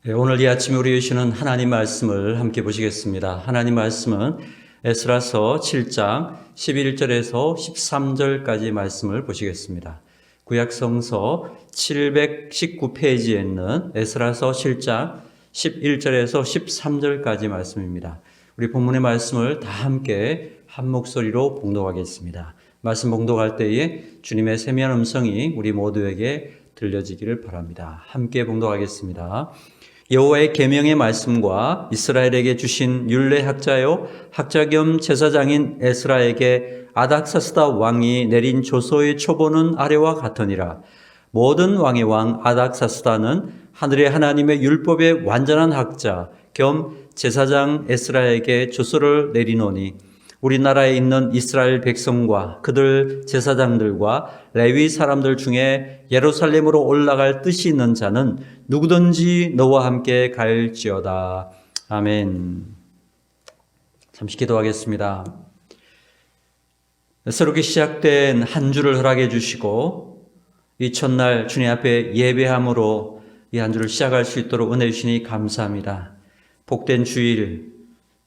오늘 이 아침에 우리 주시는 하나님 말씀을 함께 보시겠습니다. 하나님 말씀은 에스라서 7장 11절에서 13절까지 말씀을 보시겠습니다. 구약성서 719페이지에 있는 에스라서 7장 11절에서 13절까지 말씀입니다. 우리 본문의 말씀을 다 함께 한 목소리로 봉독하겠습니다. 말씀 봉독할 때에 주님의 세미한 음성이 우리 모두에게 들려지기를 바랍니다. 함께 봉독하겠습니다. 여호와의 계명의 말씀과 이스라엘에게 주신 율례 학자요 학자 겸 제사장인 에스라에게 아닥사스다 왕이 내린 조서의 초본은 아래와 같으니라. 모든 왕의 왕 아닥사스다는 하늘의 하나님의 율법의 완전한 학자 겸 제사장 에스라에게 조서를 내리노니 우리나라에 있는 이스라엘 백성과 그들 제사장들과 레위 사람들 중에 예루살렘으로 올라갈 뜻이 있는 자는 누구든지 너와 함께 갈지어다. 아멘. 잠시 기도하겠습니다. 새롭게 시작된 한 주를 허락해 주시고 이 첫날 주님 앞에 예배함으로 이 한 주를 시작할 수 있도록 은혜 주시니 감사합니다. 복된 주일,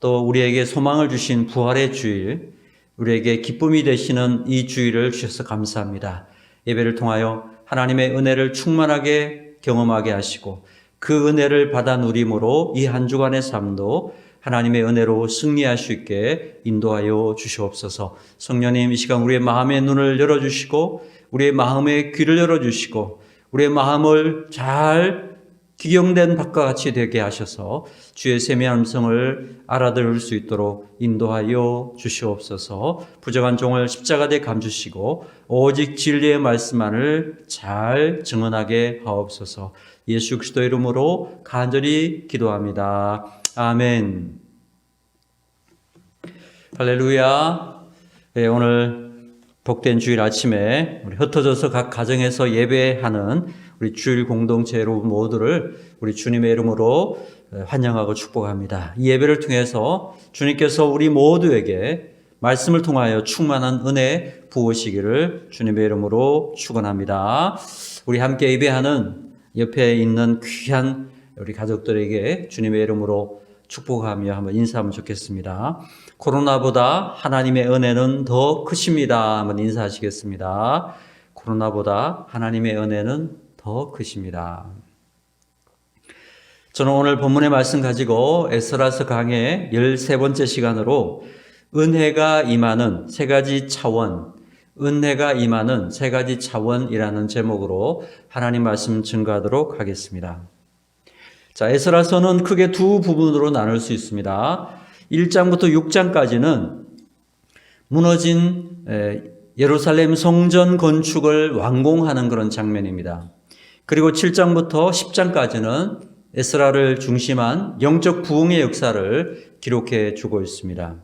또 우리에게 소망을 주신 부활의 주일, 우리에게 기쁨이 되시는 이 주일을 주셔서 감사합니다. 예배를 통하여 하나님의 은혜를 충만하게 경험하게 하시고 그 은혜를 받아 누림으로 이 한 주간의 삶도 하나님의 은혜로 승리할 수 있게 인도하여 주시옵소서. 성령님, 이 시간 우리의 마음의 눈을 열어주시고 우리의 마음의 귀를 열어주시고 우리의 마음을 잘 기경된 바과 같이 되게 하셔서 주의 세미한 음성을 알아들을 수 있도록 인도하여 주시옵소서. 부정한 종을 십자가에 감주시고 오직 진리의 말씀만을 잘 증언하게 하옵소서. 예수 그리스도의 이름으로 간절히 기도합니다. 아멘. 할렐루야. 네, 오늘 복된 주일 아침에 우리 흩어져서 각 가정에서 예배하는 우리 주일 공동체 여러분 모두를 우리 주님의 이름으로 환영하고 축복합니다. 이 예배를 통해서 주님께서 우리 모두에게 말씀을 통하여 충만한 은혜 부으시기를 주님의 이름으로 축원합니다. 우리 함께 예배하는 옆에 있는 귀한 우리 가족들에게 주님의 이름으로 축복하며 한번 인사하면 좋겠습니다. 코로나보다 하나님의 은혜는 더 크십니다. 한번 인사하시겠습니다. 코로나보다 하나님의 은혜는 더 크십니다. 저는 오늘 본문의 말씀 가지고 에스라서 강의 13번째 시간으로 은혜가 임하는 세 가지 차원, 은혜가 임하는 세 가지 차원이라는 제목으로 하나님 말씀 증거하도록 하겠습니다. 자, 에스라서는 크게 두 부분으로 나눌 수 있습니다. 1장부터 6장까지는 무너진 예루살렘 성전 건축을 완공하는 그런 장면입니다. 그리고 7장부터 10장까지는 에스라를 중심한 영적 부흥의 역사를 기록해 주고 있습니다.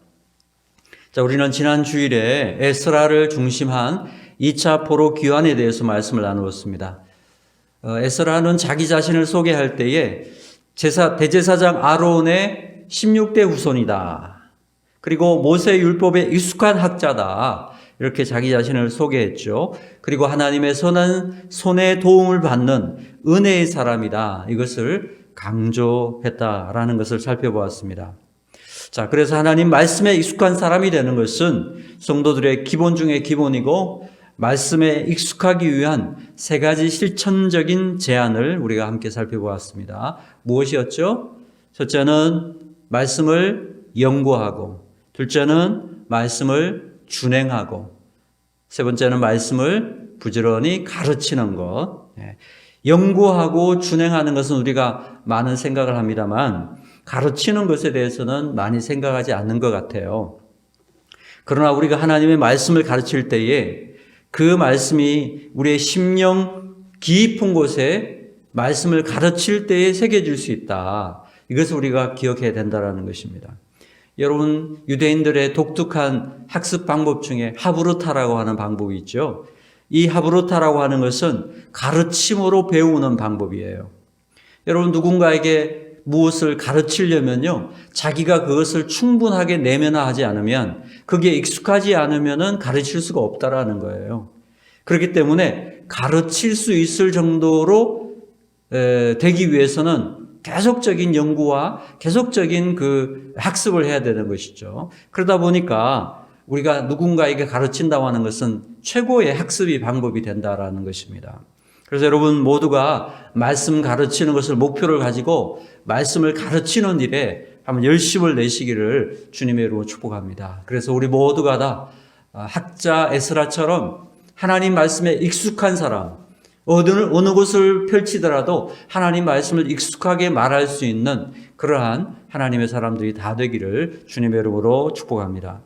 자, 우리는 지난 주일에 에스라를 중심한 2차 포로 귀환에 대해서 말씀을 나누었습니다. 에스라는 자기 자신을 소개할 때에 대제사장 아론의 16대 후손이다. 그리고 모세 율법에 익숙한 학자다. 이렇게 자기 자신을 소개했죠. 그리고 하나님의 선한 손의 도움을 받는 은혜의 사람이다. 이것을 강조했다라는 것을 살펴보았습니다. 자, 그래서 하나님 말씀에 익숙한 사람이 되는 것은 성도들의 기본 중에 기본이고 말씀에 익숙하기 위한 세 가지 실천적인 제안을 우리가 함께 살펴보았습니다. 무엇이었죠? 첫째는 말씀을 연구하고, 둘째는 말씀을 준행하고, 세 번째는 말씀을 부지런히 가르치는 것. 연구하고 준행하는 것은 우리가 많은 생각을 합니다만 가르치는 것에 대해서는 많이 생각하지 않는 것 같아요. 그러나 우리가 하나님의 말씀을 가르칠 때에 그 말씀이 우리의 심령 깊은 곳에 말씀을 가르칠 때에 새겨질 수 있다. 이것을 우리가 기억해야 된다는 것입니다. 여러분, 유대인들의 독특한 학습 방법 중에 하브루타라고 하는 방법이 있죠. 이 하브루타라고 하는 것은 가르침으로 배우는 방법이에요. 여러분, 누군가에게 무엇을 가르치려면요, 자기가 그것을 충분하게 내면화하지 않으면, 그게 익숙하지 않으면 가르칠 수가 없다라는 거예요. 그렇기 때문에 가르칠 수 있을 정도로 되기 위해서는 계속적인 연구와 계속적인 그 학습을 해야 되는 것이죠. 그러다 보니까 우리가 누군가에게 가르친다고 하는 것은 최고의 학습이 방법이 된다라는 것입니다. 그래서 여러분 모두가 말씀 가르치는 것을 목표를 가지고 말씀을 가르치는 일에 한번 열심을 내시기를 주님의 이름으로 축복합니다. 그래서 우리 모두가 다 학자 에스라처럼 하나님 말씀에 익숙한 사람, 어느 곳을 펼치더라도 하나님 말씀을 익숙하게 말할 수 있는 그러한 하나님의 사람들이 다 되기를 주님의 이름으로 축복합니다.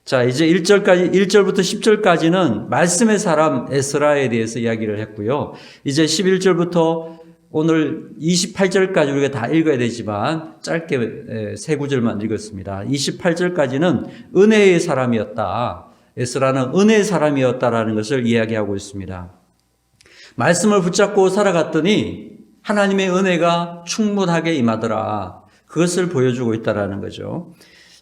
자, 이제 1절부터 10절까지는 말씀의 사람 에스라에 대해서 이야기를 했고요. 이제 11절부터 오늘 28절까지 우리가 다 읽어야 되지만 짧게 세 구절만 읽었습니다. 28절까지는 은혜의 사람이었다. 에스라는 은혜의 사람이었다라는 것을 이야기하고 있습니다. 말씀을 붙잡고 살아갔더니 하나님의 은혜가 충분하게 임하더라. 그것을 보여주고 있다라는 거죠.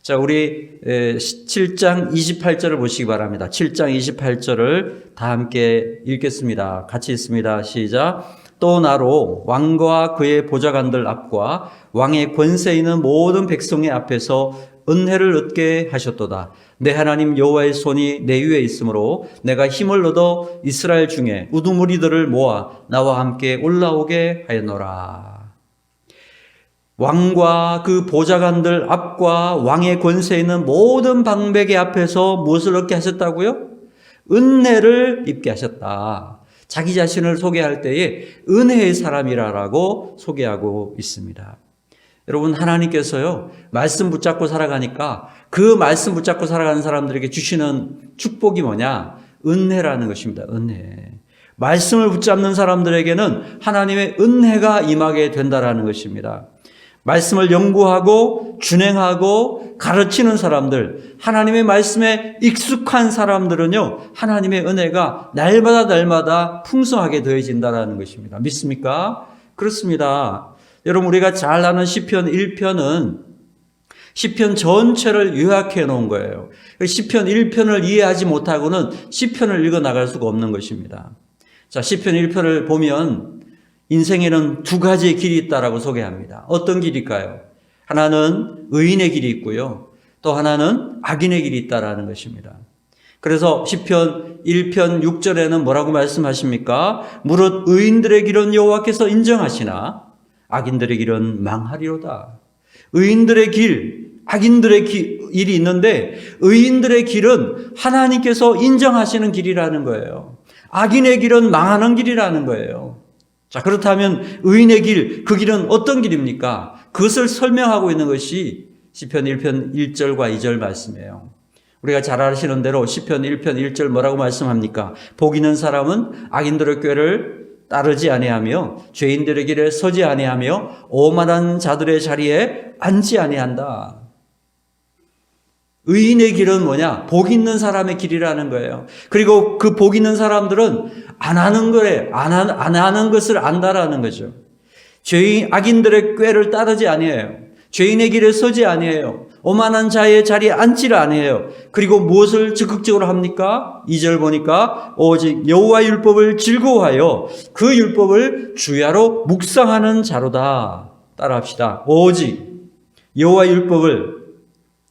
자, 우리 7장 28절을 보시기 바랍니다. 7장 28절을 다 함께 읽겠습니다. 같이 읽습니다. 시작. 또 나로 왕과 그의 보좌관들 앞과 왕의 권세 있는 모든 백성의 앞에서 은혜를 얻게 하셨도다. 내 하나님 여호와의 손이 내 위에 있으므로 내가 힘을 얻어 이스라엘 중에 우두머리들을 모아 나와 함께 올라오게 하였노라. 왕과 그 보좌관들 앞과 왕의 권세 있는 모든 방백의 앞에서 무엇을 얻게 하셨다고요? 은혜를 입게 하셨다. 자기 자신을 소개할 때에 은혜의 사람이라고 소개하고 있습니다. 여러분, 하나님께서요, 말씀 붙잡고 살아가니까 그 말씀 붙잡고 살아가는 사람들에게 주시는 축복이 뭐냐? 은혜라는 것입니다. 은혜. 말씀을 붙잡는 사람들에게는 하나님의 은혜가 임하게 된다라는 것입니다. 말씀을 연구하고 준행하고 가르치는 사람들, 하나님의 말씀에 익숙한 사람들은요, 하나님의 은혜가 날마다 풍성하게 더해진다라는 것입니다. 믿습니까? 그렇습니다. 여러분, 우리가 잘 아는 시편 1편은 시편 전체를 요약해 놓은 거예요. 시편 1편을 이해하지 못하고는 시편을 읽어 나갈 수가 없는 것입니다. 자, 시편 1편을 보면 인생에는 두 가지의 길이 있다라고 소개합니다. 어떤 길일까요? 하나는 의인의 길이 있고요. 또 하나는 악인의 길이 있다라는 것입니다. 그래서 시편 1편 6절에는 뭐라고 말씀하십니까? 무릇 의인들의 길은 여호와께서 인정하시나 악인들의 길은 망하리로다. 의인들의 길, 악인들의 길이 있는데 의인들의 길은 하나님께서 인정하시는 길이라는 거예요. 악인의 길은 망하는 길이라는 거예요. 자, 그렇다면 의인의 길, 그 길은 어떤 길입니까? 그것을 설명하고 있는 것이 시편 1편 1절과 2절 말씀이에요. 우리가 잘 아시는 대로 시편 1편 1절 뭐라고 말씀합니까? 복 있는 사람은 악인들의 꾀를 따르지 아니하며 죄인들의 길에 서지 아니하며 오만한 자들의 자리에 앉지 아니한다. 의인의 길은 뭐냐? 복 있는 사람의 길이라는 거예요. 그리고 그 복 있는 사람들은 안 하는 것을 안다라는 거죠. 악인들의 꾀를 따르지 아니해요. 죄인의 길에 서지 아니해요. 오만한 자의 자리에 앉지를 아니해요. 그리고 무엇을 적극적으로 합니까? 2절 보니까 오직 여호와 율법을 즐거워하여 그 율법을 주야로 묵상하는 자로다. 따라합시다. 오직 여호와 율법을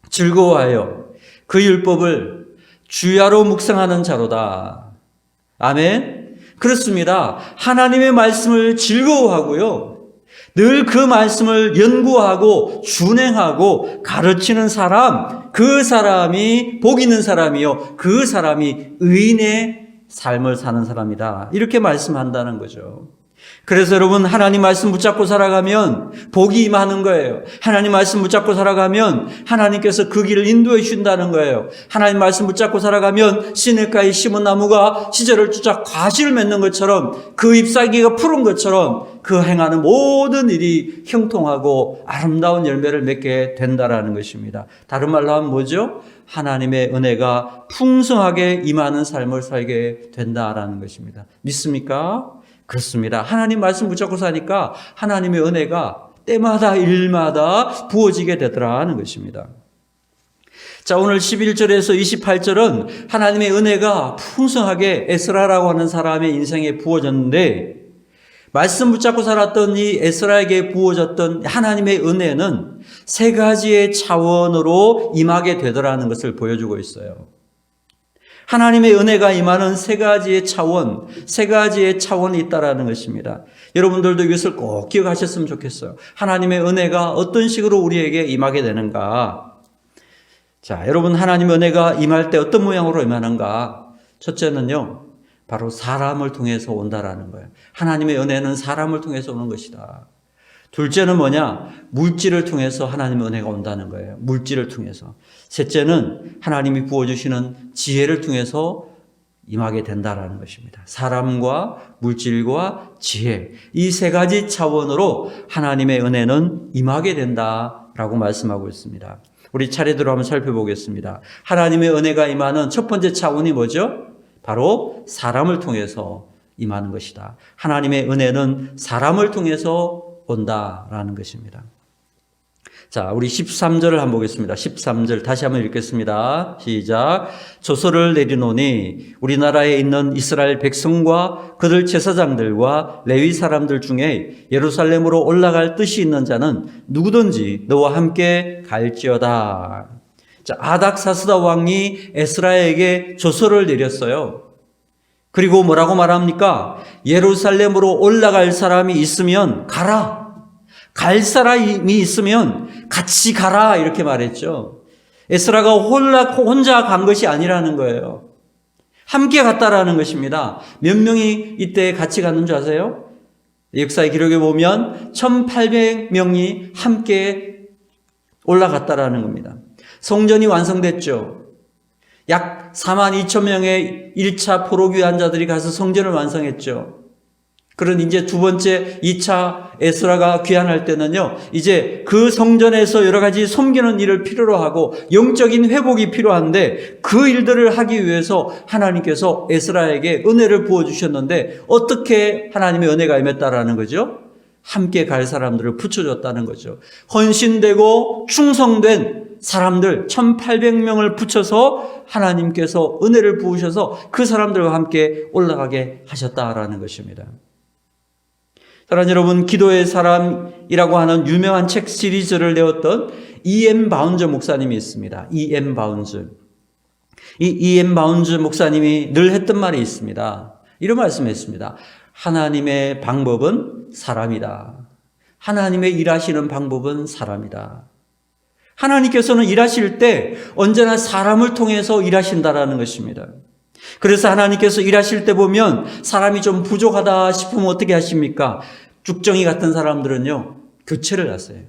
즐거워하여 그 율법을 주야로 묵상하는 자로다. 아멘. 그렇습니다. 하나님의 말씀을 즐거워하고요. 늘 그 말씀을 연구하고 준행하고 가르치는 사람, 그 사람이 복 있는 사람이요. 그 사람이 의인의 삶을 사는 사람이다. 이렇게 말씀한다는 거죠. 그래서 여러분, 하나님 말씀 붙잡고 살아가면 복이 임하는 거예요. 하나님 말씀 붙잡고 살아가면 하나님께서 그 길을 인도해 주신다는 거예요. 하나님 말씀 붙잡고 살아가면 시냇가에 심은 나무가 시절을 쫓아 과실을 맺는 것처럼, 그 잎사귀가 푸른 것처럼 그 행하는 모든 일이 형통하고 아름다운 열매를 맺게 된다라는 것입니다. 다른 말로 하면 뭐죠? 하나님의 은혜가 풍성하게 임하는 삶을 살게 된다라는 것입니다. 믿습니까? 그렇습니다. 하나님 말씀 붙잡고 사니까 하나님의 은혜가 때마다 일마다 부어지게 되더라는 것입니다. 자, 오늘 11절에서 28절은 하나님의 은혜가 풍성하게 에스라라고 하는 사람의 인생에 부어졌는데, 말씀 붙잡고 살았던 이 에스라에게 부어졌던 하나님의 은혜는 세 가지의 차원으로 임하게 되더라는 것을 보여주고 있어요. 하나님의 은혜가 임하는 세 가지의 차원이 있다라는 것입니다. 여러분들도 이것을 꼭 기억하셨으면 좋겠어요. 하나님의 은혜가 어떤 식으로 우리에게 임하게 되는가? 자, 여러분, 하나님의 은혜가 임할 때 어떤 모양으로 임하는가? 첫째는요, 바로 사람을 통해서 온다라는 거예요. 하나님의 은혜는 사람을 통해서 오는 것이다. 둘째는 뭐냐? 물질을 통해서 하나님의 은혜가 온다는 거예요. 물질을 통해서. 셋째는 하나님이 부어주시는 지혜를 통해서 임하게 된다라는 것입니다. 사람과 물질과 지혜, 이 세 가지 차원으로 하나님의 은혜는 임하게 된다라고 말씀하고 있습니다. 우리 차례대로 한번 살펴보겠습니다. 하나님의 은혜가 임하는 첫 번째 차원이 뭐죠? 바로 사람을 통해서 임하는 것이다. 하나님의 은혜는 사람을 통해서 온다라는 것입니다. 자, 우리 13절을 한번 보겠습니다. 13절 다시 한번 읽겠습니다. 시작. 조서를 내리노니 우리나라에 있는 이스라엘 백성과 그들 제사장들과 레위 사람들 중에 예루살렘으로 올라갈 뜻이 있는 자는 누구든지 너와 함께 갈지어다. 자, 아닥사스다 왕이 에스라에게 조서를 내렸어요. 그리고 뭐라고 말합니까? 예루살렘으로 올라갈 사람이 있으면 가라. 갈 사람이 있으면 같이 가라. 이렇게 말했죠. 에스라가 혼자 간 것이 아니라는 거예요. 함께 갔다라는 것입니다. 몇 명이 이때 같이 갔는 줄 아세요? 역사의 기록에 보면 1800명이 함께 올라갔다라는 겁니다. 성전이 완성됐죠. 약 42,000명의 1차 포로 귀환자들이 가서 성전을 완성했죠. 그런 이제 두 번째 2차 에스라가 귀환할 때는요, 이제 그 성전에서 여러 가지 섬기는 일을 필요로 하고 영적인 회복이 필요한데 그 일들을 하기 위해서 하나님께서 에스라에게 은혜를 부어주셨는데 어떻게 하나님의 은혜가 임했다라는 거죠? 함께 갈 사람들을 붙여줬다는 거죠. 헌신되고 충성된 사람들 1800명을 붙여서 하나님께서 은혜를 부으셔서 그 사람들과 함께 올라가게 하셨다라는 것입니다. 사랑하는 여러분, 기도의 사람이라고 하는 유명한 책 시리즈를 내었던 E.M. 바운즈 목사님이 있습니다. E.M. 바운즈. 이 E.M. 바운즈 목사님이 늘 했던 말이 있습니다. 이런 말씀했습니다. 하나님의 방법은 사람이다. 하나님의 일하시는 방법은 사람이다. 하나님께서는 일하실 때 언제나 사람을 통해서 일하신다라는 것입니다. 그래서 하나님께서 일하실 때 보면 사람이 좀 부족하다 싶으면 어떻게 하십니까? 죽정이 같은 사람들은요, 교체를 하세요.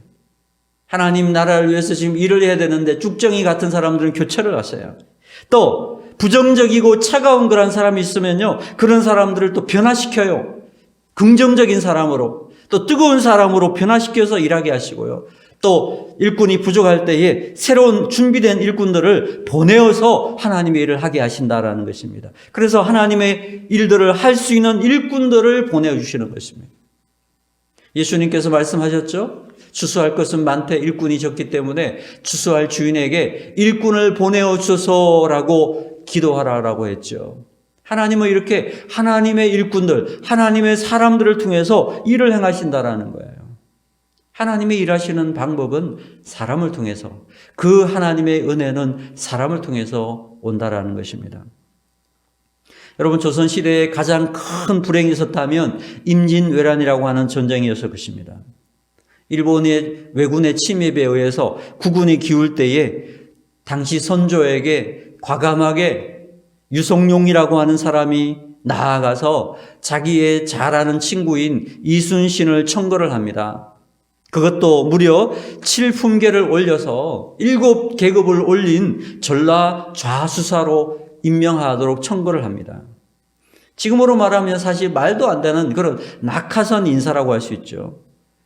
하나님 나라를 위해서 지금 일을 해야 되는데 죽정이 같은 사람들은 교체를 하세요. 또 부정적이고 차가운 그런 사람이 있으면요, 그런 사람들을 또 변화시켜요. 긍정적인 사람으로, 또 뜨거운 사람으로 변화시켜서 일하게 하시고요. 또 일꾼이 부족할 때에 새로운 준비된 일꾼들을 보내어서 하나님의 일을 하게 하신다라는 것입니다. 그래서 하나님의 일들을 할 수 있는 일꾼들을 보내주시는 것입니다. 예수님께서 말씀하셨죠? 추수할 것은 많되 일꾼이 적기 때문에 추수할 주인에게 일꾼을 보내어 주소서라고 기도하라라고 했죠. 하나님은 이렇게 하나님의 일꾼들, 하나님의 사람들을 통해서 일을 행하신다라는 거예요. 하나님의 일하시는 방법은 사람을 통해서, 그 하나님의 은혜는 사람을 통해서 온다라는 것입니다. 여러분, 조선시대에 가장 큰 불행이 있었다면 임진왜란이라고 하는 전쟁이었을 것입니다. 일본의 왜군의 침입에 의해서 국군이 기울 때에 당시 선조에게 과감하게 유성룡이라고 하는 사람이 나아가서 자기의 잘 아는 친구인 이순신을 청거를 합니다. 그것도 무려 7품계를 올려서 7계급을 올린 전라 좌수사로 임명하도록 청구를 합니다. 지금으로 말하면 사실 말도 안 되는 그런 낙하산 인사라고 할 수 있죠.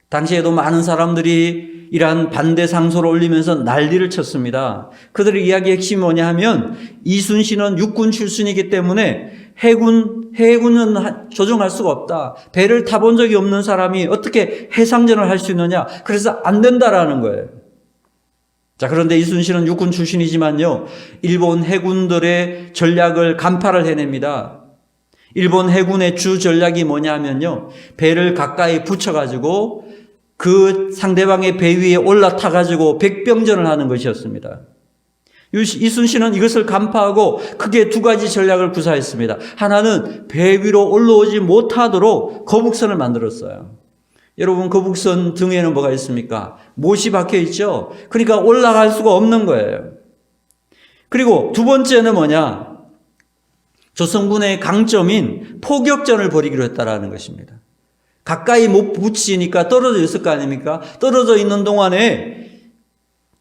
당시에도 많은 사람들이 이러한 반대 상소를 올리면서 난리를 쳤습니다. 그들의 이야기의 핵심이 뭐냐 하면 이순신은 육군 출신이기 때문에 해군은 조종할 수가 없다. 배를 타본 적이 없는 사람이 어떻게 해상전을 할 수 있느냐. 그래서 안 된다라는 거예요. 자, 그런데 이순신은 육군 출신이지만요, 일본 해군들의 전략을 간파를 해냅니다. 일본 해군의 주 전략이 뭐냐면요, 배를 가까이 붙여가지고 그 상대방의 배 위에 올라타가지고 백병전을 하는 것이었습니다. 이순신은 이것을 간파하고 크게 두 가지 전략을 구사했습니다. 하나는 배 위로 올라오지 못하도록 거북선을 만들었어요. 여러분, 거북선 등에는 뭐가 있습니까? 못이 박혀 있죠? 그러니까 올라갈 수가 없는 거예요. 그리고 두 번째는 뭐냐? 조선군의 강점인 포격전을 벌이기로 했다라는 것입니다. 가까이 못 붙이니까 떨어져 있을 거 아닙니까? 떨어져 있는 동안에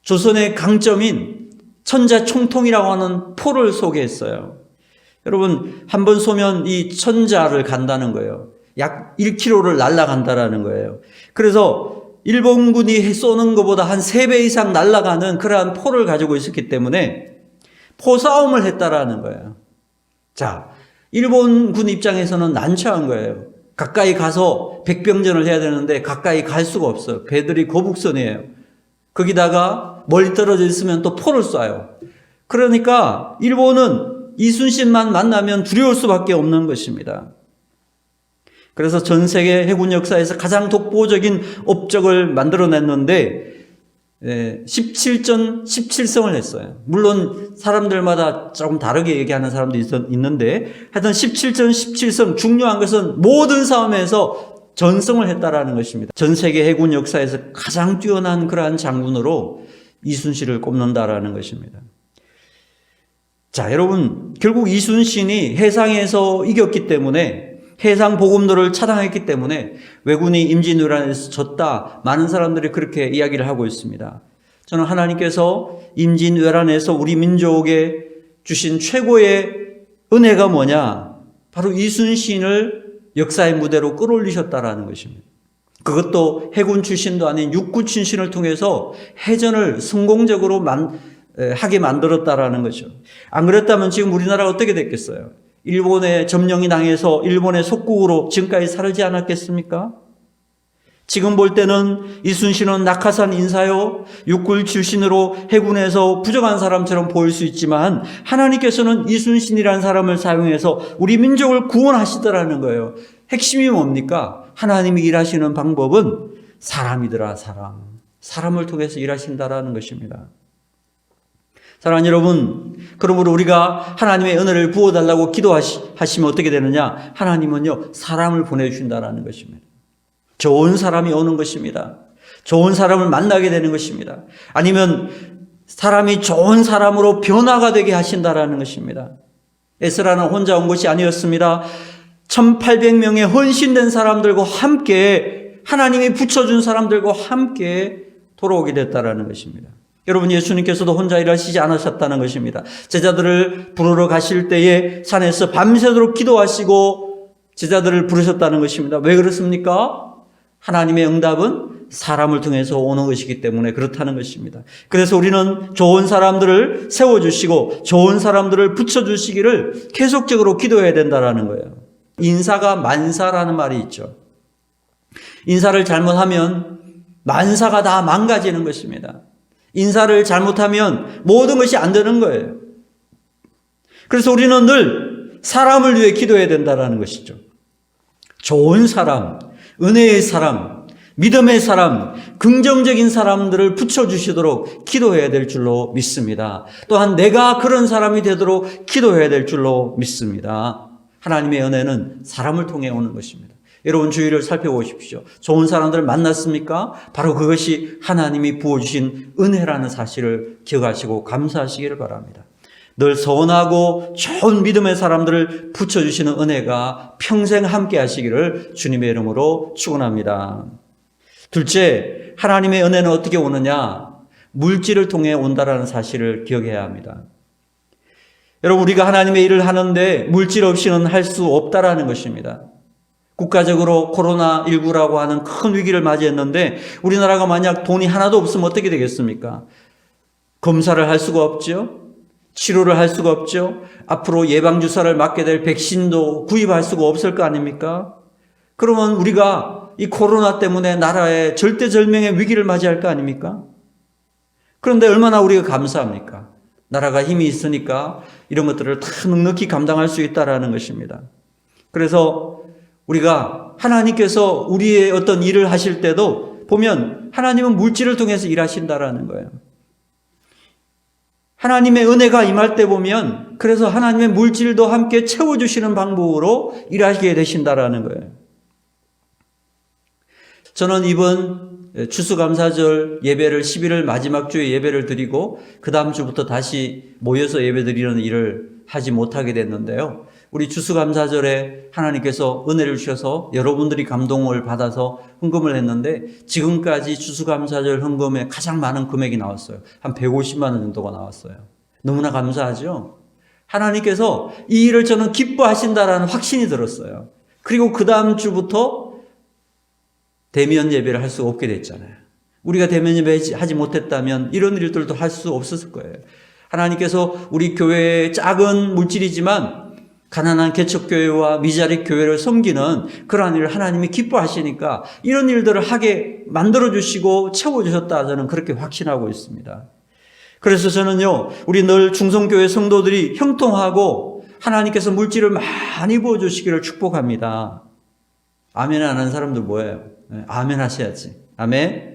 조선의 강점인 천자총통이라고 하는 포를 소개했어요. 여러분, 한 번 쏘면 이 천자를 간다는 거예요. 약 1km를 날아간다라는 거예요. 그래서 일본군이 쏘는 것보다 한 3배 이상 날아가는 그러한 포를 가지고 있었기 때문에 포싸움을 했다라는 거예요. 자, 일본군 입장에서는 난처한 거예요. 가까이 가서 백병전을 해야 되는데 가까이 갈 수가 없어요. 배들이 거북선이에요. 거기다가 멀리 떨어져 있으면 또 포를 쏴요. 그러니까 일본은 이순신만 만나면 두려울 수밖에 없는 것입니다. 그래서 전 세계 해군 역사에서 가장 독보적인 업적을 만들어냈는데 17전 17승을 했어요. 물론 사람들마다 조금 다르게 얘기하는 사람도 있는데 하여튼 17전 17승, 중요한 것은 모든 싸움에서 전승을 했다라는 것입니다. 전 세계 해군 역사에서 가장 뛰어난 그러한 장군으로 이순신을 꼽는다라는 것입니다. 자, 여러분, 결국 이순신이 해상에서 이겼기 때문에, 해상 보급로를 차단했기 때문에 왜군이 임진왜란에서 졌다, 많은 사람들이 그렇게 이야기를 하고 있습니다. 저는 하나님께서 임진왜란에서 우리 민족에 주신 최고의 은혜가 뭐냐? 바로 이순신을 역사의 무대로 끌어올리셨다라는 것입니다. 그것도 해군 출신도 아닌 육군 출신을 통해서 해전을 성공적으로 하게 만들었다라는 거죠. 안 그랬다면 지금 우리나라가 어떻게 됐겠어요? 일본의 점령이 당해서 일본의 속국으로 지금까지 살지 않았겠습니까? 지금 볼 때는 이순신은 낙하산 인사요, 육군 출신으로 해군에서 부정한 사람처럼 보일 수 있지만 하나님께서는 이순신이라는 사람을 사용해서 우리 민족을 구원하시더라는 거예요. 핵심이 뭡니까? 하나님이 일하시는 방법은 사람이더라, 사람. 사람을 통해서 일하신다라는 것입니다. 사랑하는 여러분, 그러므로 우리가 하나님의 은혜를 부어달라고 기도하시면 어떻게 되느냐? 하나님은요, 사람을 보내주신다라는 것입니다. 좋은 사람이 오는 것입니다. 좋은 사람을 만나게 되는 것입니다. 아니면 사람이 좋은 사람으로 변화가 되게 하신다라는 것입니다. 에스라는 혼자 온 것이 아니었습니다. 1800명의 헌신된 사람들과 함께, 하나님이 붙여준 사람들과 함께 돌아오게 됐다라는 것입니다. 여러분, 예수님께서도 혼자 일하시지 않으셨다는 것입니다. 제자들을 부르러 가실 때에 산에서 밤새도록 기도하시고 제자들을 부르셨다는 것입니다. 왜 그렇습니까? 하나님의 응답은 사람을 통해서 오는 것이기 때문에 그렇다는 것입니다. 그래서 우리는 좋은 사람들을 세워주시고 좋은 사람들을 붙여주시기를 계속적으로 기도해야 된다는 거예요. 인사가 만사라는 말이 있죠. 인사를 잘못하면 만사가 다 망가지는 것입니다. 인사를 잘못하면 모든 것이 안 되는 거예요. 그래서 우리는 늘 사람을 위해 기도해야 된다는 것이죠. 좋은 사람, 은혜의 사람, 믿음의 사람, 긍정적인 사람들을 붙여주시도록 기도해야 될 줄로 믿습니다. 또한 내가 그런 사람이 되도록 기도해야 될 줄로 믿습니다. 하나님의 은혜는 사람을 통해 오는 것입니다. 여러분, 주위를 살펴보십시오. 좋은 사람들을 만났습니까? 바로 그것이 하나님이 부어주신 은혜라는 사실을 기억하시고 감사하시기를 바랍니다. 늘 선하고 좋은 믿음의 사람들을 붙여주시는 은혜가 평생 함께 하시기를 주님의 이름으로 축원합니다. 둘째, 하나님의 은혜는 어떻게 오느냐? 물질을 통해 온다라는 사실을 기억해야 합니다. 여러분, 우리가 하나님의 일을 하는데 물질 없이는 할 수 없다라는 것입니다. 국가적으로 코로나19라고 하는 큰 위기를 맞이했는데 우리나라가 만약 돈이 하나도 없으면 어떻게 되겠습니까? 검사를 할 수가 없죠. 치료를 할 수가 없죠. 앞으로 예방주사를 맞게 될 백신도 구입할 수가 없을 거 아닙니까? 그러면 우리가 이 코로나 때문에 나라에 절대절명의 위기를 맞이할 거 아닙니까? 그런데 얼마나 우리가 감사합니까? 나라가 힘이 있으니까 이런 것들을 다 넉넉히 감당할 수 있다라는 것입니다. 그래서 우리가 하나님께서 우리의 어떤 일을 하실 때도 보면 하나님은 물질을 통해서 일하신다라는 거예요. 하나님의 은혜가 임할 때 보면 그래서 하나님의 물질도 함께 채워주시는 방법으로 일하시게 되신다라는 거예요. 저는 이번 추수감사절 예배를 11월 마지막 주에 예배를 드리고 그 다음 주부터 다시 모여서 예배 드리는 일을 하지 못하게 됐는데요. 우리 추수감사절에 하나님께서 은혜를 주셔서 여러분들이 감동을 받아서 헌금을 했는데 지금까지 추수감사절 헌금에 가장 많은 금액이 나왔어요. 한 150만 원 정도가 나왔어요. 너무나 감사하죠? 하나님께서 이 일을 저는 기뻐하신다라는 확신이 들었어요. 그리고 그 다음 주부터 대면 예배를 할 수 없게 됐잖아요. 우리가 대면 예배 하지 못했다면 이런 일들도 할 수 없었을 거예요. 하나님께서 우리 교회의 작은 물질이지만 가난한 개척교회와 미자립 교회를 섬기는 그러한 일을 하나님이 기뻐하시니까 이런 일들을 하게 만들어주시고 채워주셨다 저는 그렇게 확신하고 있습니다. 그래서 저는요, 우리 늘 중성교회 성도들이 형통하고 하나님께서 물질을 많이 부어주시기를 축복합니다. 아멘 하는 사람들 뭐예요? 아멘 하셔야지. 아멘.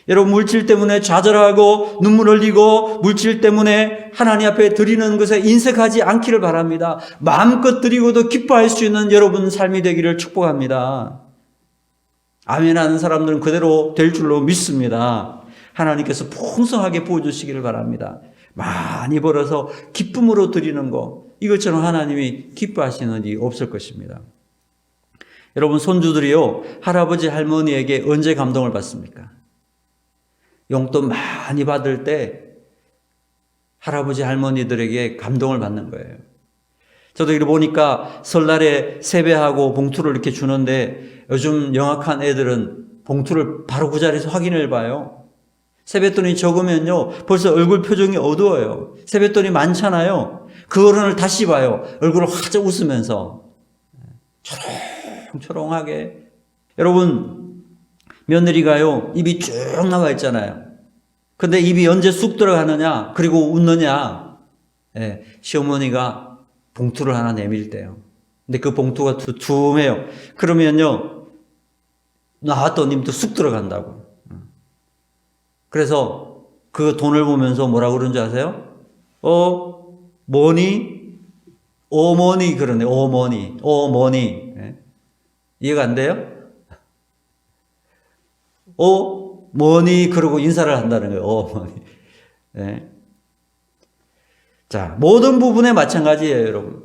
여러분 물질 때문에 좌절하고 눈물 흘리고 물질 때문에 하나님 앞에 드리는 것에 인색하지 않기를 바랍니다. 마음껏 드리고도 기뻐할 수 있는 여러분 삶이 되기를 축복합니다. 아멘 하는 사람들은 그대로 될 줄로 믿습니다. 하나님께서 풍성하게 부어주시기를 바랍니다. 많이 벌어서 기쁨으로 드리는 거 이것처럼 하나님이 기뻐하시는 일이 없을 것입니다. 여러분 손주들이요 할아버지 할머니에게 언제 감동을 받습니까? 용돈 많이 받을 때 할아버지 할머니들에게 감동을 받는 거예요. 저도 이렇게 보니까 설날에 세배하고 봉투를 이렇게 주는데 요즘 영악한 애들은 봉투를 바로 그 자리에서 확인을 봐요. 세뱃돈이 적으면요 벌써 얼굴 표정이 어두워요. 세뱃돈이 많잖아요. 그 어른을 다시 봐요. 얼굴을 활짝 웃으면서 초롱초롱하게. 여러분 며느리가요 입이 쭉 나와 있잖아요. 근데 입이 언제 쑥 들어가느냐 그리고 웃느냐 시어머니가 봉투를 하나 내밀 때요. 근데 그 봉투가 두툼해요. 그러면요 나왔던 입도 쑥 들어간다고. 그래서 그 돈을 보면서 뭐라고 그러는 줄 아세요? 뭐니? 어머니 그러네. 어머니 이해가 안 돼요? 뭐니 그러고 인사를 한다는 거예요. 어머니. 네. 자, 모든 부분에 마찬가지예요, 여러분.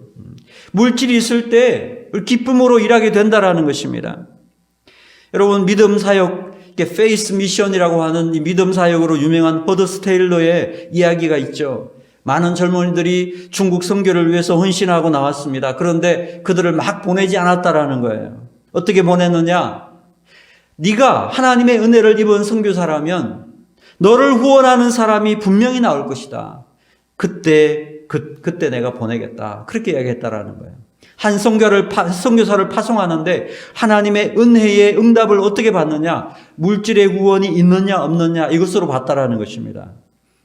물질이 있을 때 기쁨으로 일하게 된다라는 것입니다. 여러분 믿음 사역, 페이스 미션이라고 하는 이 믿음 사역으로 유명한 허더스 테일러의 이야기가 있죠. 많은 젊은이들이 중국 선교를 위해서 헌신하고 나왔습니다. 그런데 그들을 막 보내지 않았다라는 거예요. 어떻게 보냈느냐? 네가 하나님의 은혜를 입은 선교사라면 너를 후원하는 사람이 분명히 나올 것이다. 그때 내가 보내겠다. 그렇게 이야기했다라는 거예요. 한 선교사를 파송하는데 하나님의 은혜의 응답을 어떻게 받느냐? 물질의 후원이 있느냐 없느냐 이것으로 봤다라는 것입니다.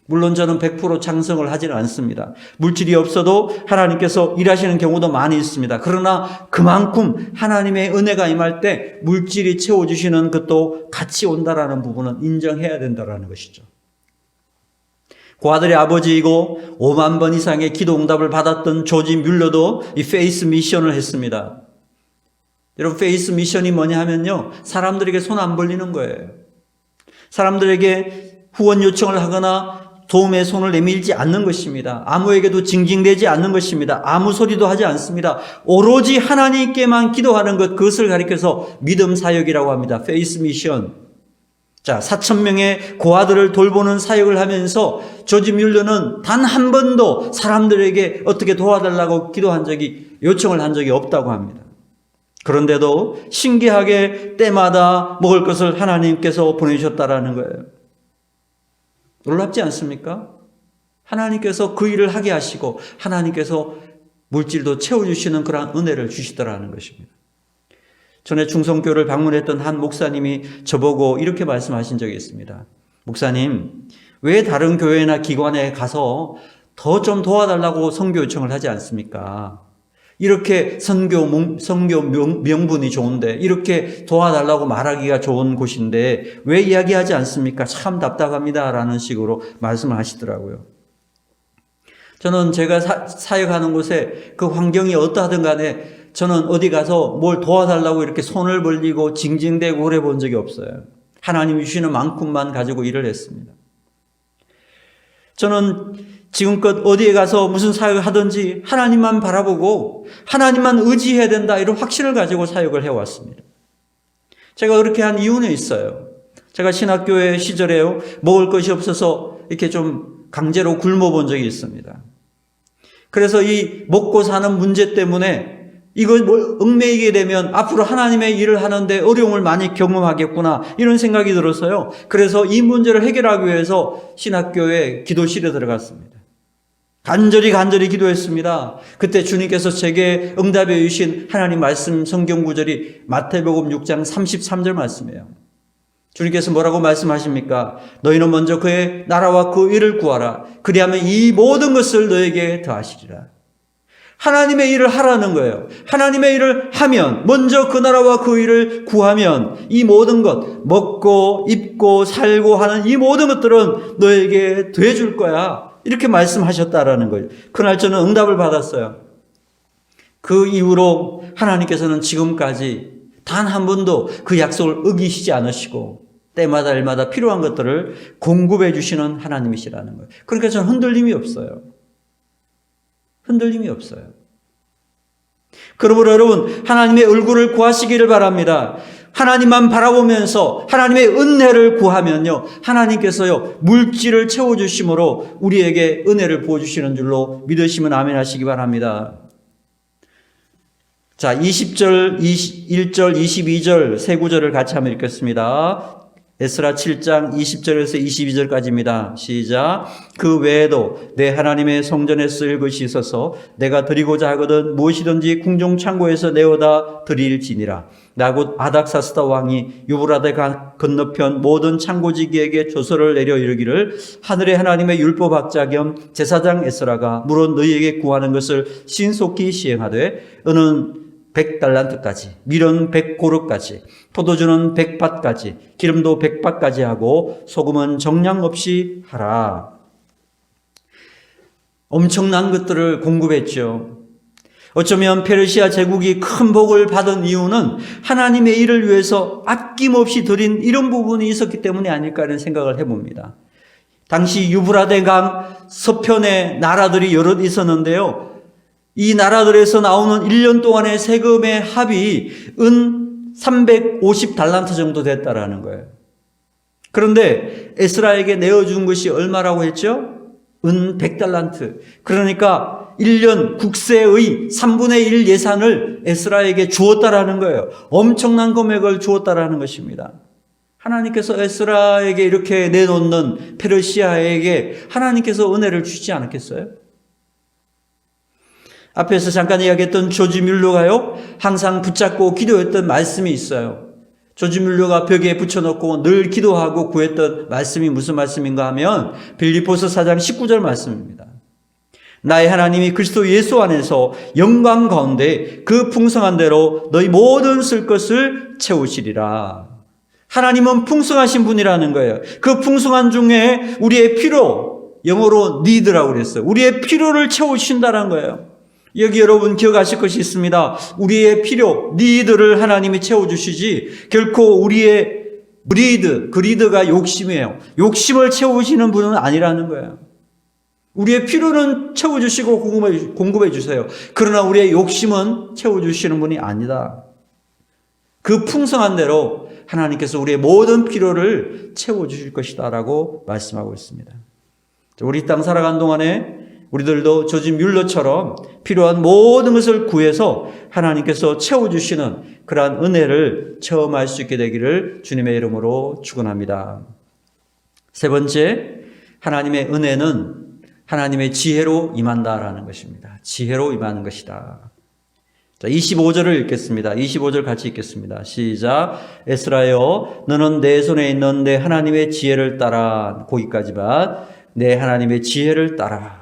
물론 저는 100% 찬성을 하지는 않습니다. 물질이 없어도 하나님께서 일하시는 경우도 많이 있습니다. 그러나 그만큼 하나님의 은혜가 임할 때 물질이 채워주시는 것도 같이 온다라는 부분은 인정해야 된다라는 것이죠. 그 아들의 아버지이고 5만 번 이상의 기도 응답을 받았던 조지 뮬러도 이 페이스 미션을 했습니다. 여러분 페이스 미션이 뭐냐 하면요. 사람들에게 손 안 벌리는 거예요. 사람들에게 후원 요청을 하거나 도움의 손을 내밀지 않는 것입니다. 아무에게도 징징대지 않는 것입니다. 아무 소리도 하지 않습니다. 오로지 하나님께만 기도하는 것, 그것을 가리켜서 믿음 사역이라고 합니다. 페이스 미션. 자, 4,000명의 고아들을 돌보는 사역을 하면서 조지 뮬러는 단 한 번도 사람들에게 어떻게 도와달라고 요청을 한 적이 없다고 합니다. 그런데도 신기하게 때마다 먹을 것을 하나님께서 보내주셨다라는 거예요. 놀랍지 않습니까? 하나님께서 그 일을 하게 하시고 하나님께서 물질도 채워주시는 그런 은혜를 주시더라는 것입니다. 전에 중성교를 방문했던 한 목사님이 저보고 이렇게 말씀하신 적이 있습니다. 목사님, 왜 다른 교회나 기관에 가서 더 좀 도와달라고 선교 요청을 하지 않습니까? 이렇게 선교 명분이 좋은데, 이렇게 도와달라고 말하기가 좋은 곳인데 왜 이야기하지 않습니까? 참 답답합니다 라는 식으로 말씀을 하시더라고요. 저는 제가 사역하는 곳에 그 환경이 어떠하든 간에 저는 어디 가서 뭘 도와달라고 이렇게 손을 벌리고 징징대고 그래 본 적이 없어요. 하나님이 주시는 만큼만 가지고 일을 했습니다. 저는 지금껏 어디에 가서 무슨 사역을 하든지 하나님만 바라보고 하나님만 의지해야 된다, 이런 확신을 가지고 사역을 해왔습니다. 제가 그렇게 한 이유는 있어요. 제가 신학교의 시절에요, 먹을 것이 없어서 이렇게 좀 강제로 굶어본 적이 있습니다. 그래서 이 먹고 사는 문제 때문에 이걸 얽매이게 되면 앞으로 하나님의 일을 하는데 어려움을 많이 경험하겠구나, 이런 생각이 들었어요. 그래서 이 문제를 해결하기 위해서 신학교에 기도실에 들어갔습니다. 간절히 기도했습니다. 그때 주님께서 제게 응답해 주신 하나님 말씀 성경 구절이 마태복음 6장 33절 말씀이에요. 주님께서 뭐라고 말씀하십니까? 너희는 먼저 그의 나라와 그 일을 구하라. 그리하면 이 모든 것을 너에게 더하시리라. 하나님의 일을 하라는 거예요. 하나님의 일을 하면, 먼저 그 나라와 그 일을 구하면 이 모든 것, 먹고 입고 살고 하는 이 모든 것들은 너에게 더해줄 거야, 이렇게 말씀하셨다라는 거예요. 그날 저는 응답을 받았어요. 그 이후로 하나님께서는 지금까지 단 한 번도 그 약속을 어기시지 않으시고 때마다 일마다 필요한 것들을 공급해 주시는 하나님이시라는 거예요. 그러니까 저는 흔들림이 없어요. 흔들림이 없어요. 그러므로 여러분, 하나님의 얼굴을 구하시기를 바랍니다. 하나님만 바라보면서 하나님의 은혜를 구하면요, 하나님께서요 물질을 채워주심으로 우리에게 은혜를 부어주시는 줄로 믿으시면 아멘 하시기 바랍니다. 자, 20절, 21절, 22절 세 구절을 같이 한번 읽겠습니다. 에스라 7장 20절에서 22절까지입니다. 시작. 그 외에도 내 하나님의 성전에 쓰일 것이 있어서 내가 드리고자 하거든 무엇이든지 궁중 창고에서 내어다 드릴지니라. 나곧 아닥사스다 왕이 유브라데 건너편 모든 창고지기에게 조서를 내려 이르기를 하늘의 하나님의 율법학자 겸 제사장 에스라가 물론 너희에게 구하는 것을 신속히 시행하되 너는 100달란트까지, 밀은 100고르까지, 포도주는 100밭까지, 기름도 100밭까지 하고 소금은 정량 없이 하라. 엄청난 것들을 공급했죠. 어쩌면 페르시아 제국이 큰 복을 받은 이유는 하나님의 일을 위해서 아낌없이 드린 이런 부분이 있었기 때문이 아닐까 하는 생각을 해봅니다. 당시 유브라데 강 서편에 나라들이 여럿 있었는데요, 이 나라들에서 나오는 1년 동안의 세금의 합이 은 350달란트 정도 됐다라는 거예요. 그런데 에스라에게 내어준 것이 얼마라고 했죠? 은 100달란트. 그러니까 1년 국세의 3분의 1 예산을 에스라에게 주었다라는 거예요. 엄청난 금액을 주었다라는 것입니다. 하나님께서 에스라에게 이렇게 내놓는 페르시아에게 하나님께서 은혜를 주지 않았겠어요? 앞에서 잠깐 이야기했던 조지 뮬러가요, 항상 붙잡고 기도했던 말씀이 있어요. 조지 뮬러가 벽에 붙여놓고 늘 기도하고 구했던 말씀이 무슨 말씀인가 하면 빌립보서 4장 19절 말씀입니다. 나의 하나님이 그리스도 예수 안에서 영광 가운데 그 풍성한 대로 너희 모든 쓸 것을 채우시리라. 하나님은 풍성하신 분이라는 거예요. 그 풍성한 중에 우리의 필요, 영어로 need라고 그랬어요. 우리의 필요를 채우신다는 거예요. 여기 여러분 기억하실 것이 있습니다. 우리의 필요, 니드를 하나님이 채워주시지 결코 우리의 그리드가 욕심이에요. 욕심을 채우시는 분은 아니라는 거예요. 우리의 필요는 채워주시고 공급해 주세요. 그러나 우리의 욕심은 채워주시는 분이 아니다. 그 풍성한 대로 하나님께서 우리의 모든 필요를 채워주실 것이다 라고 말씀하고 있습니다. 우리 땅 살아간 동안에 우리들도 조지 뮬러처럼 필요한 모든 것을 구해서 하나님께서 채워주시는 그러한 은혜를 체험할 수 있게 되기를 주님의 이름으로 축원합니다. 세 번째, 하나님의 은혜는 하나님의 지혜로 임한다라는 것입니다. 지혜로 임하는 것이다. 자, 25절을 읽겠습니다. 25절 같이 읽겠습니다. 시작. 에스라여, 너는 내 손에 있는 내 하나님의 지혜를 따라. 거기까지만. 내 하나님의 지혜를 따라.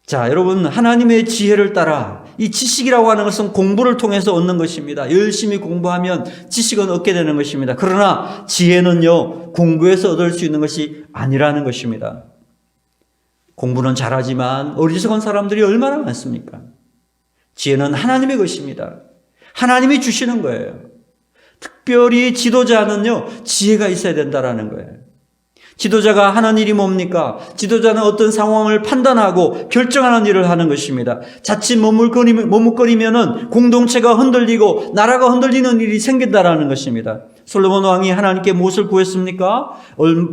자, 여러분, 하나님의 지혜를 따라, 이 지식이라고 하는 것은 공부를 통해서 얻는 것입니다. 열심히 공부하면 지식은 얻게 되는 것입니다. 그러나 지혜는요, 공부해서 얻을 수 있는 것이 아니라는 것입니다. 공부는 잘하지만 어리석은 사람들이 얼마나 많습니까? 지혜는 하나님의 것입니다. 하나님이 주시는 거예요. 특별히 지도자는요, 지혜가 있어야 된다라는 거예요. 지도자가 하는 일이 뭡니까? 지도자는 어떤 상황을 판단하고 결정하는 일을 하는 것입니다. 자칫 머뭇거리면은 공동체가 흔들리고 나라가 흔들리는 일이 생긴다라는 것입니다. 솔로몬 왕이 하나님께 무엇을 구했습니까?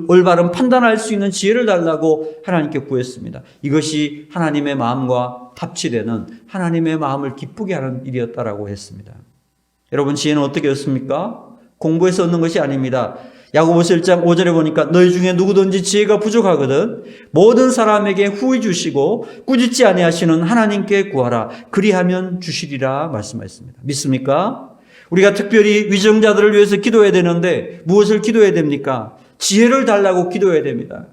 올바른 판단할 수 있는 지혜를 달라고 하나님께 구했습니다. 이것이 하나님의 마음과 합치되는 하나님의 마음을 기쁘게 하는 일이었다라고 했습니다. 여러분, 지혜는 어떻게 얻습니까? 공부해서 얻는 것이 아닙니다. 야고보서 1장 5절에 보니까 너희 중에 누구든지 지혜가 부족하거든 모든 사람에게 후히 주시고 꾸짖지 아니하시는 하나님께 구하라. 그리하면 주시리라 말씀하셨습니다. 믿습니까? 우리가 특별히 위정자들을 위해서 기도해야 되는데 무엇을 기도해야 됩니까? 지혜를 달라고 기도해야 됩니다.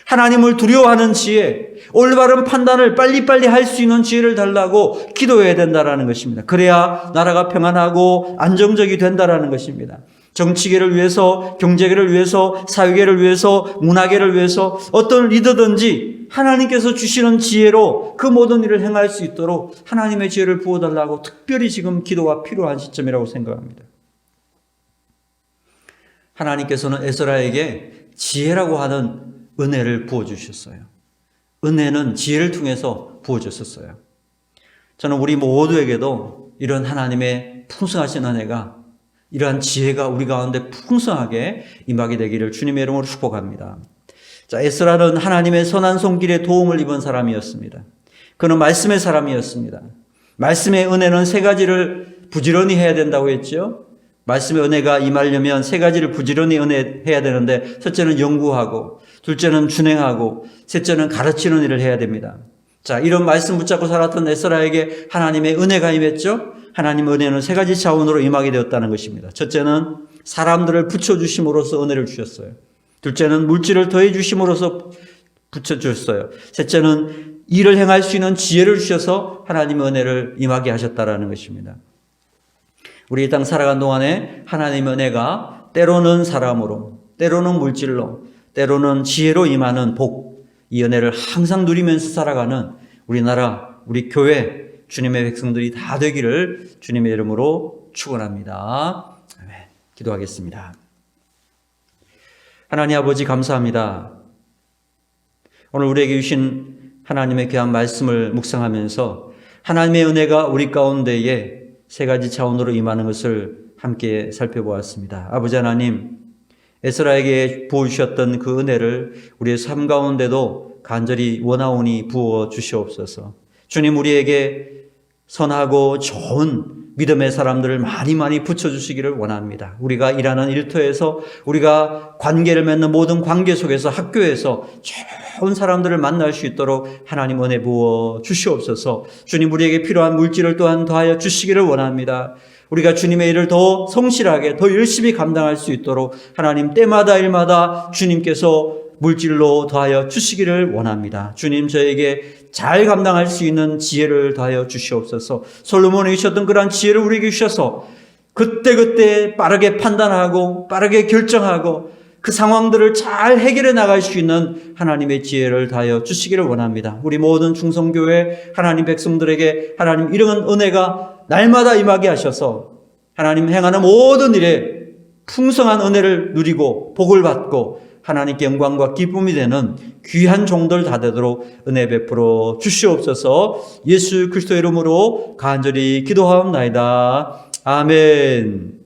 하나님을 두려워하는 지혜, 올바른 판단을 빨리빨리 할 수 있는 지혜를 달라고 기도해야 된다는 것입니다. 그래야 나라가 평안하고 안정적이 된다는 것입니다. 정치계를 위해서, 경제계를 위해서, 사회계를 위해서, 문화계를 위해서 어떤 리더든지 하나님께서 주시는 지혜로 그 모든 일을 행할 수 있도록 하나님의 지혜를 부어달라고 특별히 지금 기도가 필요한 시점이라고 생각합니다. 하나님께서는 에스라에게 지혜라고 하는 은혜를 부어주셨어요. 은혜는 지혜를 통해서 부어주셨어요. 저는 우리 모두에게도 이런 하나님의 풍성하신 은혜가, 이러한 지혜가 우리 가운데 풍성하게 임하게 되기를 주님의 이름으로 축복합니다. 자, 에스라는 하나님의 선한 손길에 도움을 입은 사람이었습니다. 그는 말씀의 사람이었습니다. 말씀의 은혜는 세 가지를 부지런히 해야 된다고 했죠. 말씀의 은혜가 임하려면 세 가지를 부지런히 해야 되는데, 첫째는 연구하고, 둘째는 준행하고, 셋째는 가르치는 일을 해야 됩니다. 자, 이런 말씀 붙잡고 살았던 에스라에게 하나님의 은혜가 임했죠. 하나님의 은혜는 세 가지 차원으로 임하게 되었다는 것입니다. 첫째는 사람들을 붙여주심으로써 은혜를 주셨어요. 둘째는 물질을 더해 주심으로써 붙여주셨어요. 셋째는 일을 행할 수 있는 지혜를 주셔서 하나님의 은혜를 임하게 하셨다는 것입니다. 우리 이 땅 살아간 동안에 하나님의 은혜가 때로는 사람으로, 때로는 물질로, 때로는 지혜로 임하는 복, 이 은혜를 항상 누리면서 살아가는 우리나라, 우리 교회, 주님의 백성들이 다 되기를 주님의 이름으로 축원합니다. 아멘. 기도하겠습니다. 하나님 아버지 감사합니다. 오늘 우리에게 주신 하나님의 귀한 말씀을 묵상하면서 하나님의 은혜가 우리 가운데에 세 가지 차원으로 임하는 것을 함께 살펴보았습니다. 아버지 하나님, 에스라에게 부어주셨던 그 은혜를 우리의 삶 가운데도 간절히 원하오니 부어 주시옵소서. 주님, 우리에게 선하고 좋은 믿음의 사람들을 많이 붙여주시기를 원합니다. 우리가 일하는 일터에서, 우리가 관계를 맺는 모든 관계 속에서, 학교에서 좋은 사람들을 만날 수 있도록 하나님 은혜 부어 주시옵소서. 주님, 우리에게 필요한 물질을 또한 더하여 주시기를 원합니다. 우리가 주님의 일을 더 성실하게, 더 열심히 감당할 수 있도록 하나님 때마다 일마다 주님께서 물질로 더하여 주시기를 원합니다. 주님, 저에게 잘 감당할 수 있는 지혜를 더하여 주시옵소서. 솔로몬이 주셨던 그러한 지혜를 우리에게 주셔서 그때그때 빠르게 판단하고 빠르게 결정하고 그 상황들을 잘 해결해 나갈 수 있는 하나님의 지혜를 더하여 주시기를 원합니다. 우리 모든 충성교회 하나님 백성들에게 하나님 이런 은혜가 날마다 임하게 하셔서 하나님 행하는 모든 일에 풍성한 은혜를 누리고 복을 받고 하나님께 영광과 기쁨이 되는 귀한 종들 다 되도록 은혜 베풀어 주시옵소서. 예수 그리스도의 이름으로 간절히 기도하옵나이다. 아멘.